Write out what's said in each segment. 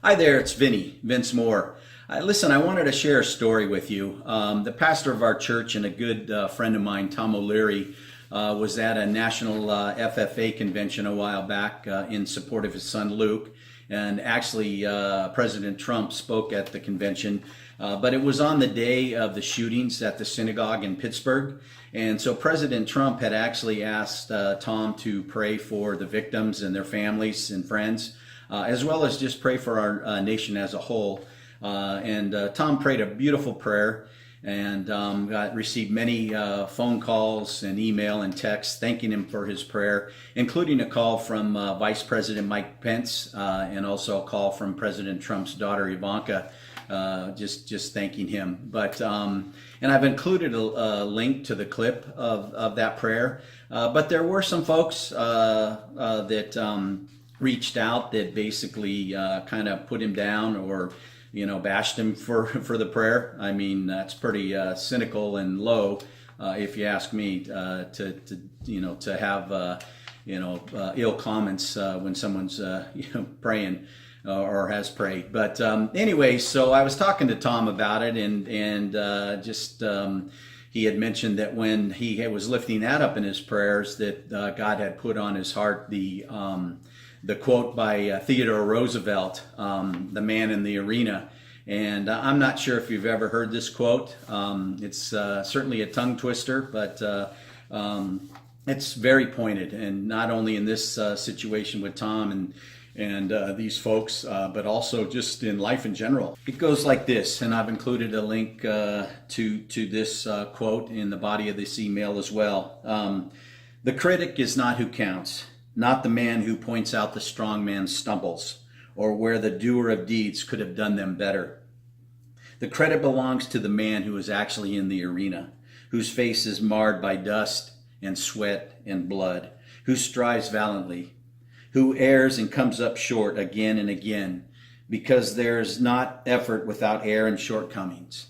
Hi there, it's Vince Mohr. Listen, I wanted to share a story with you. The pastor of our church and a good friend of mine, Tom O'Leary, was at a national FFA convention a while back in support of his son Luke. And actually, President Trump spoke at the convention, but it was on the day of the shootings at the synagogue in Pittsburgh. And so President Trump had actually asked Tom to pray for the victims and their families and friends, as well as just pray for our nation as a whole. And Tom prayed a beautiful prayer and received many phone calls and email and text thanking him for his prayer, including a call from Vice President Mike Pence and also a call from President Trump's daughter Ivanka, just thanking him. But and I've included a link to the clip of that prayer. But there were some folks that reached out that basically kind of put him down or bashed him for the prayer. I mean, that's pretty cynical and low, if you ask me, to have ill comments when someone's praying or has prayed. But anyway, so I was talking to Tom about it, and he had mentioned that when he was lifting that up in his prayers, that God had put on his heart the quote by Theodore Roosevelt, "The man in the arena." And I'm not sure if you've ever heard this quote. It's certainly a tongue twister, but it's very pointed, and not only in this situation with Tom and these folks, but also just in life in general. It goes like this, and I've included a link to this quote in the body of this email as well. The critic is not who counts, not the man who points out the strong man's stumbles, or where the doer of deeds could have done them better. The credit belongs to the man who is actually in the arena, whose face is marred by dust and sweat and blood, who strives valiantly, who errs and comes up short again and again, because there's not effort without error and shortcomings,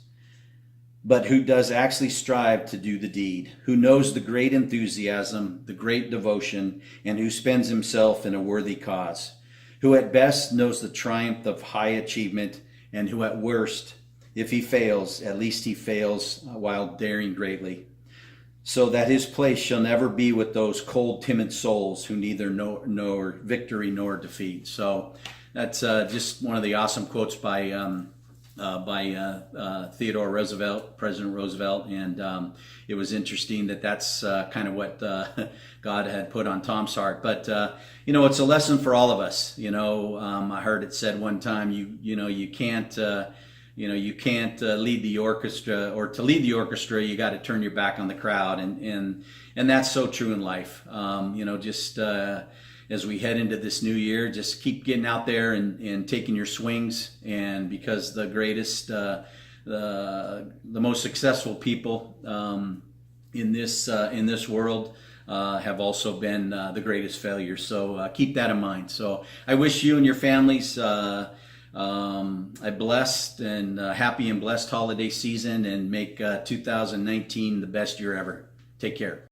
but who does actually strive to do the deed, who knows the great enthusiasm, the great devotion, and who spends himself in a worthy cause, who at best knows the triumph of high achievement, and who at worst, if he fails, at least he fails while daring greatly, so that his place shall never be with those cold, timid souls who neither know victory nor defeat. So that's just one of the awesome quotes by Theodore Roosevelt, President Roosevelt, and it was interesting that that's kind of what God had put on Tom's heart. But it's a lesson for all of us. I heard it said one time, you can't lead the orchestra, or to lead the orchestra, you got to turn your back on the crowd, and that's so true in life. As we head into this new year, just keep getting out there and taking your swings. And because the greatest, the most successful people in this world have also been the greatest failures. So keep that in mind. So I wish you and your families a blessed and happy and blessed holiday season, and make 2019 the best year ever. Take care.